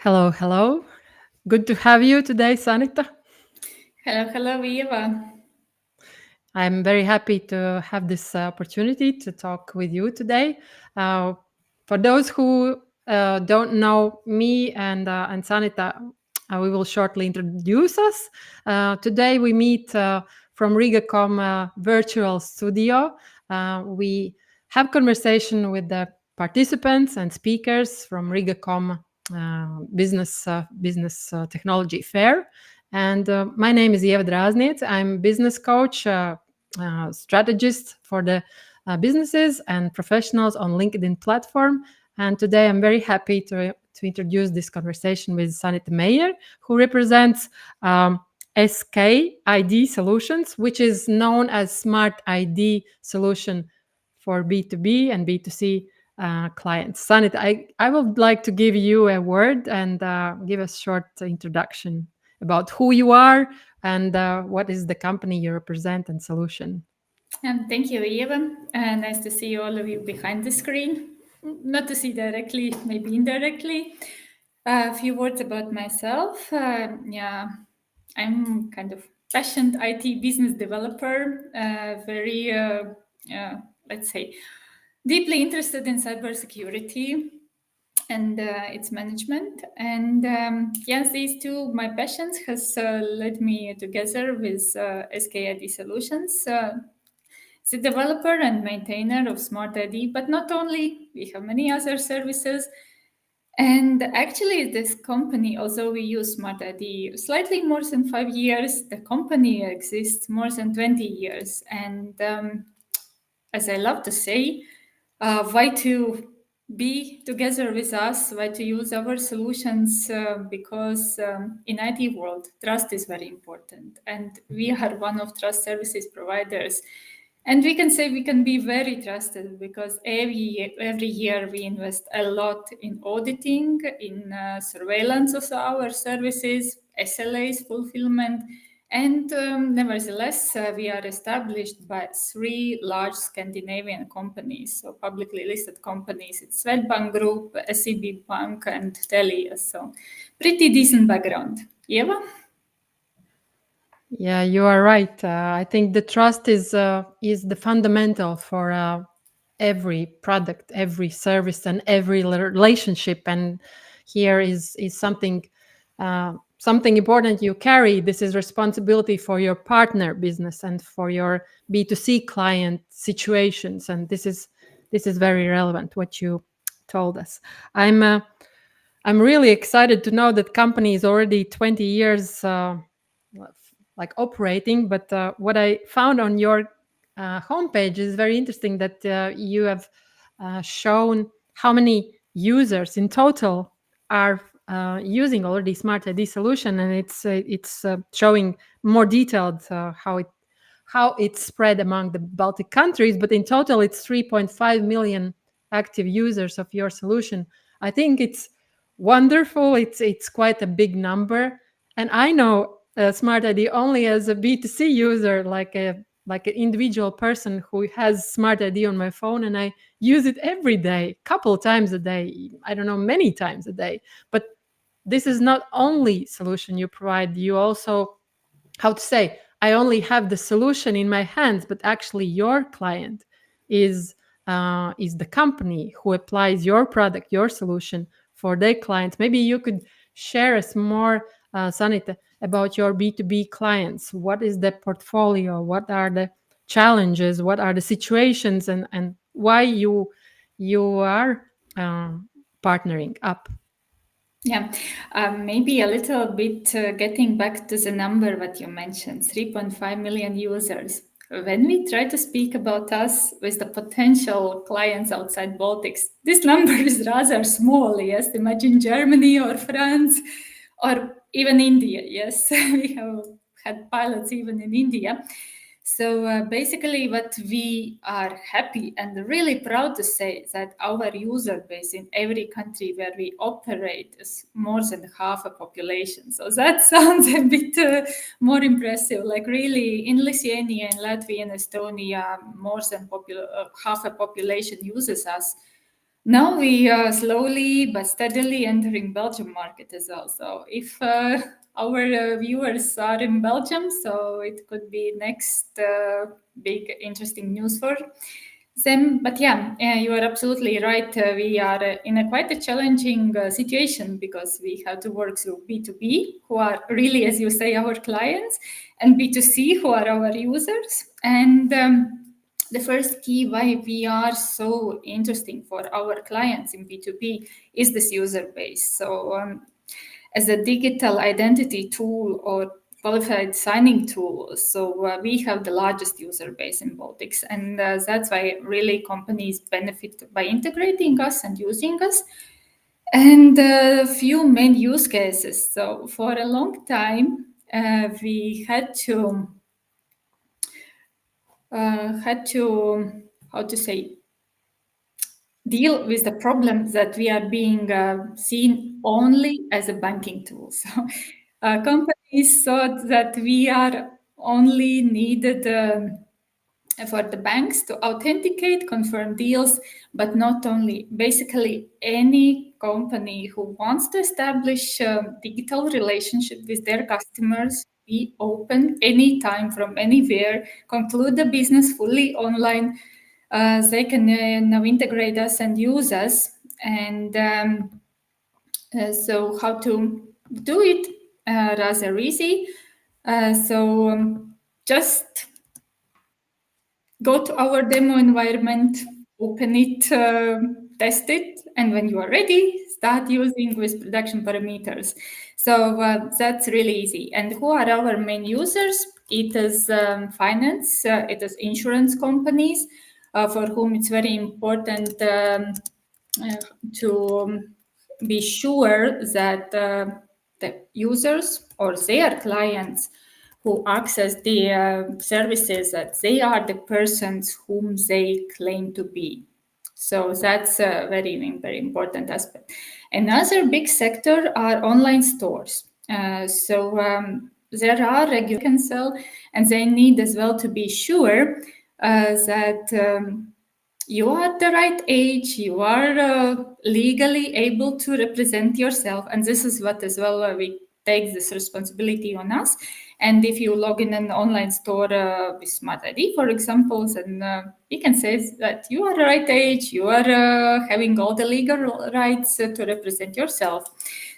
Hello, hello. Good to have you today, Sanita. Hello, Ieva. I'm very happy to have this opportunity to talk with you today. Uh, for those who don't know me and Sanita, we will shortly introduce us. Today we meet from RIGA COMM virtual studio. We have conversation with the participants and speakers from RIGA COMM business technology fair. And my name is Ieva Drazniece. I'm business coach, strategist for the businesses and professionals on LinkedIn platform. And today I'm very happy to introduce this conversation with Sanita Meijere, who represents SKID Solutions, which is known as Smart ID Solution for B2B and B2C clients. Sanit, I would like to give you a word and give a short introduction about who you are and what is the company you represent and solution. Thank you, Ieva. Nice to see all of you behind the screen. Not to see directly, maybe indirectly. A few words about myself. I'm kind of passionate IT business developer, very, let's say, deeply interested in cybersecurity and its management. And yes, these two my passions has led me together with SKID Solutions. The developer and maintainer of Smart ID, but not only, we have many other services. And actually, this company, although we use Smart ID slightly more than 5 years, the company exists more than 20 years. And as I love to say, why to be together with us, why to use our solutions, because in IT world, trust is very important. And we are one of trust services providers. And we can say we can be very trusted because every year we invest a lot in auditing, in surveillance of our services, SLAs, fulfillment, and nevertheless, we are established by three large Scandinavian companies, so publicly listed companies. It's Swedbank Group, SEB Bank, and Telia. So pretty decent background. Eva? Yeah, you are right. I think the trust is the fundamental for every product, every service, and every relationship. And here is something important you carry. This is responsibility for your partner business and for your B2C client situations. And this is very relevant what you told us. I'm really excited to know that company is already 20 years like operating. But what I found on your homepage is very interesting that you have shown how many users in total are using already Smart ID solution, and it's showing more detailed how it's spread among the Baltic countries. But in total, it's 3.5 million active users of your solution. I think it's wonderful. It's quite a big number, and I know Smart ID only as a B2C user, like an individual person who has Smart ID on my phone, and I use it every day, couple times a day. I don't know, many times a day. But this is not only solution you provide. You also, how to say, I only have the solution in my hands, but actually your client is the company who applies your product, your solution for their clients. Maybe you could share us more, Sanita, about your B2B clients. What is the portfolio? What are the challenges? What are the situations, and why you are partnering up? Yeah, maybe a little bit getting back to the number that you mentioned, 3.5 million users. When we try to speak about us with the potential clients outside Baltics, this number is rather small. Yes, imagine Germany or France or even India. Yes, we have had pilots even in India. So basically, what we are happy and really proud to say that our user base in every country where we operate is more than half a population. So that sounds a bit more impressive. Like really, in Lithuania, in Latvia, and Estonia, more than half a population uses us. Now we are slowly but steadily entering Belgium market as well. So if our viewers are in Belgium, so it could be next big interesting news for them. But yeah, you are absolutely right. We are in a quite a challenging situation because we have to work through B2B, who are really, as you say, our clients, and B2C, who are our users. And the first key why we are so interesting for our clients in B2B is this user base. So as a digital identity tool or qualified signing tool. So we have the largest user base in Baltics, and that's why really companies benefit by integrating us and using us. And a few main use cases. So for a long time, we had to how to say deal with the problem that we are being seen only as a banking tool. So companies thought that we are only needed for the banks to authenticate, confirm deals, but not only. Basically, any company who wants to establish a digital relationship with their customers, be open anytime from anywhere, conclude the business fully online. They can now integrate us and use us. And so, how to do it? Rather easy. Just go to our demo environment, open it, test it, and when you are ready, start using with production parameters. So that's really easy. And who are our main users? It is finance, it is insurance companies, for whom it's very important uh, to be sure that the users or their clients who access the services that they are the persons whom they claim to be. So that's a very important aspect. Another big sector are online stores. There are regular can sell, and they need as well to be sure that you are the right age, you are legally able to represent yourself, and this is what as well we take this responsibility on us. And if you log in an online store with Smart ID, for example, then we can say that you are the right age, you are having all the legal rights to represent yourself.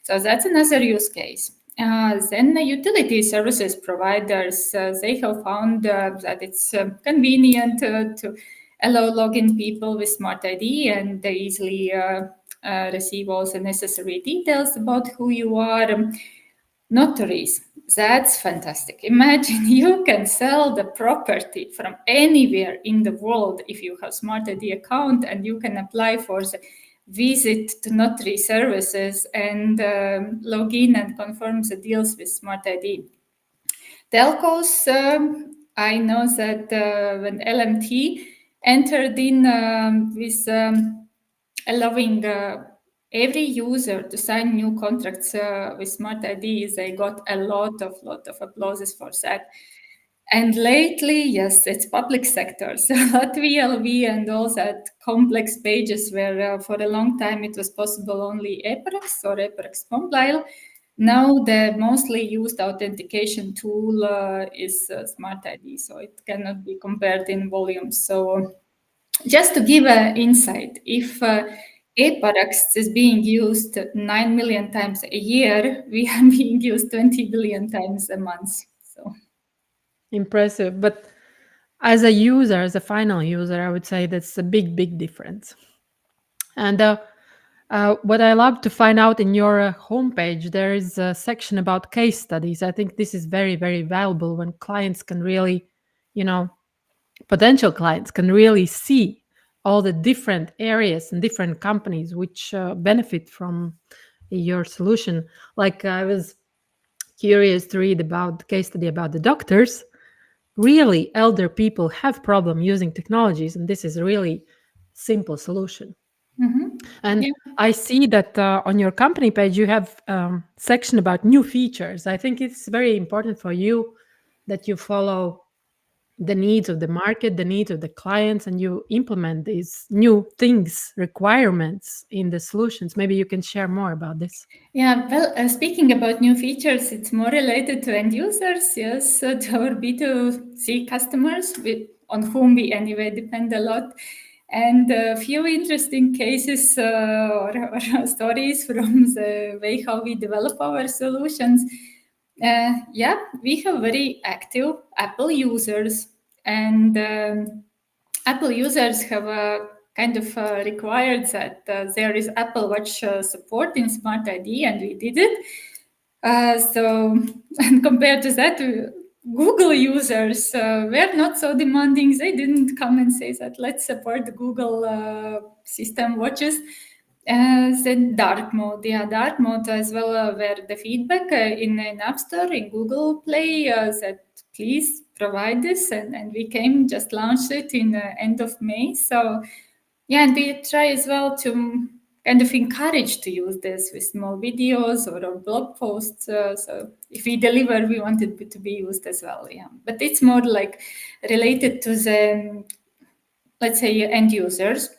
So that's another use case. Then the utility services providers, they have found that it's convenient to allow login people with Smart ID, and they easily receive all the necessary details about who you are. Notaries, that's fantastic. Imagine you can sell the property from anywhere in the world if you have Smart ID account, and you can apply for the visit to notary services and log in and confirm the deals with Smart ID. Telcos, I know that when LMT entered in with allowing every user to sign new contracts with Smart ID, they got a lot of applauses for that. And lately, yes, it's public sector. So VLV and all that complex pages where for a long time it was possible only EPRX or EPRX Mobile. Now the mostly used authentication tool is Smart ID, so it cannot be compared in volume. So just to give an insight, if EPRX is being used 9 million times a year, we are being used 20 billion times a month. So. Impressive. But as a user, as a final user, I would say that's a big difference. And what I love to find out in your homepage, there is a section about case studies. I think this is very valuable when clients can really, you know, potential clients can really see all the different areas and different companies which benefit from your solution. Like I was curious to read about the case study about the doctors. Really, elder people have problem using technologies, and this is a really simple solution. Mm-hmm. And Yeah. I see that on your company page you have section about new features. I think it's very important for you that you follow the needs of the market, the needs of the clients, and you implement these new things, requirements in the solutions. Maybe you can share more about this. Yeah, well, speaking about new features, it's more related to end users, yes, to our B2C customers on whom we anyway depend a lot. And a few interesting cases or stories from the way how we develop our solutions. Yeah, we have very active Apple users, and Apple users have kind of required that there is Apple Watch support in Smart ID, and we did it. So, and compared to that, Google users were not so demanding. They didn't come and say that let's support the Google system watches. Then dark mode, yeah, dark mode as well, where the feedback in App Store, in Google Play, said please provide this, and we came just launched it in end of May. So yeah, and we try as well to kind of encourage to use this with small videos or blog posts. So if we deliver, we want it to be used as well. Yeah, but it's more like related to the, let's say, end users.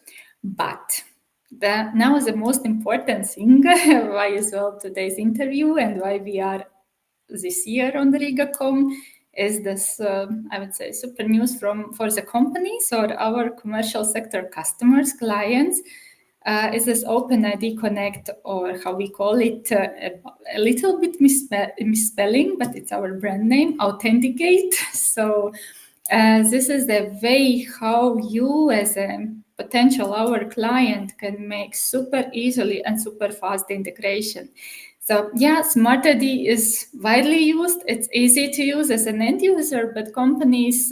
But now the most important thing, why as well today's interview and why we are this year on the RIGA COMM, is this, I would say, super news for the companies or our commercial sector customers, clients, is this OpenID Connect, or how we call it, a little bit misspelling, but it's our brand name, Authenticate. So this is the way how you as a potential our client can make super easily and super fast integration. So yeah, Smart ID is widely used. It's easy to use as an end user, but companies,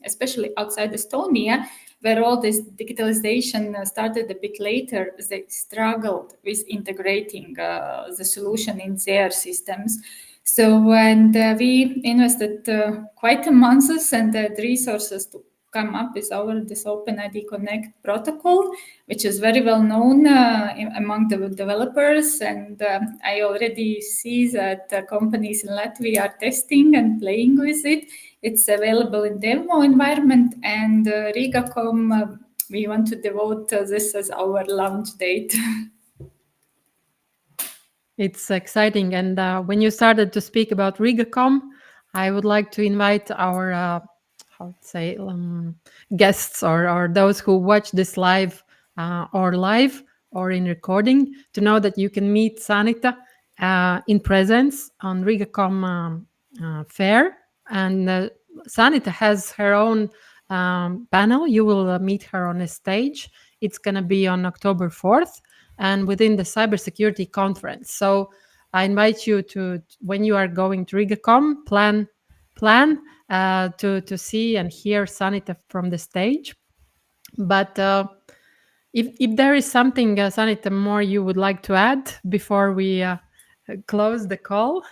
especially outside Estonia, where all this digitalization started a bit later, they struggled with integrating the solution in their systems. So, and we invested quite a months and resources to come up with this OpenID Connect protocol, which is very well known among the developers. And I already see that companies in Latvia are testing and playing with it. It's available in demo environment, and RIGA COMM, we want to devote this as our launch date. It's exciting. And when you started to speak about RIGA COMM, I would like to invite our, how to say, guests or those who watch this live or in recording to know that you can meet Sanita in presence on RIGA COMM fair. And Sanita has her own panel. You will meet her on a stage. It's going to be on October 4th. And within the cybersecurity conference. So I invite you to, when you are going to RIGA COMM, plan to see and hear Sanita from the stage. But if there is something, Sanita, more you would like to add before we close the call?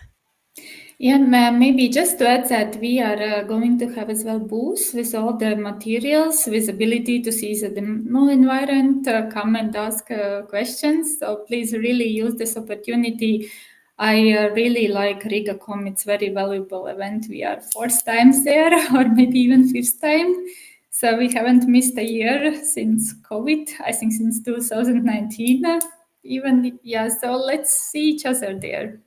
Yeah, maybe just to add that we are going to have as well booths with all the materials, visibility to see the demo environment, come and ask questions. So please really use this opportunity. I really like RIGA COMM. It's very valuable event. We are fourth times there, or maybe even fifth time. So we haven't missed a year since COVID, I think since 2019 even. Yeah, so let's see each other there.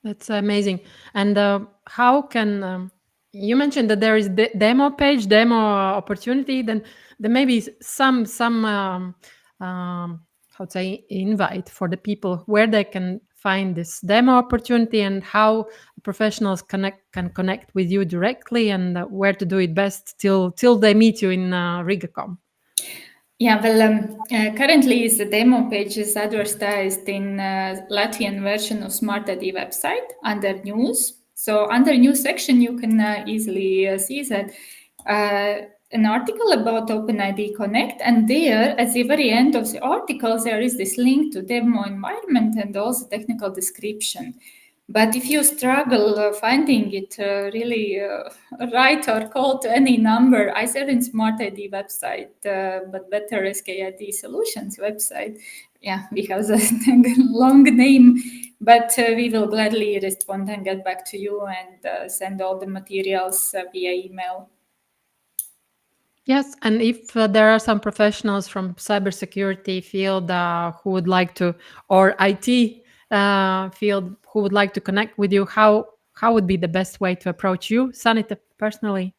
That's amazing. And how can you mentioned that there is demo page, demo opportunity? Then there may be some how to say invite for the people where they can find this demo opportunity and how professionals can connect with you directly and where to do it best till they meet you in RIGA COMM. Yeah, well, currently the demo page is advertised in Latvian version of Smart ID website under news. So under news section, you can easily see that an article about OpenID Connect, and there at the very end of the article, there is this link to demo environment and also technical description. But if you struggle finding it really right, or call to any number, either in Smart ID website, but better SKID Solutions website, yeah, we have the long name, but we will gladly respond and get back to you and send all the materials via email. Yes, and if there are some professionals from cybersecurity field who would like to, or IT field who would like to connect with you, how would be the best way to approach you, Sanita, personally?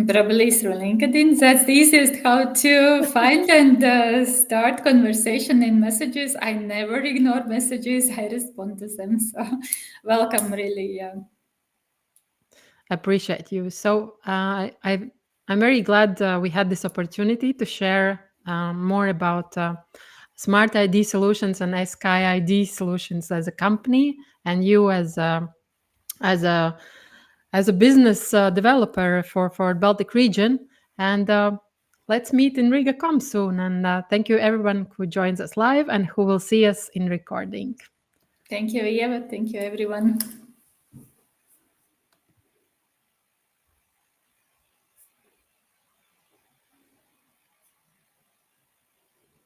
Probably through LinkedIn. That's the easiest how to find and start conversation in messages. I never ignore messages. I respond to them. So welcome, really. Yeah. Appreciate you. So I'm very glad we had this opportunity to share more about Smart ID solutions and Sky ID solutions as a company, and you as a as a business developer for Baltic region. And let's meet in Riga COM soon. And thank you everyone who joins us live and who will see us in recording. Thank you, Ieva. Thank you, everyone.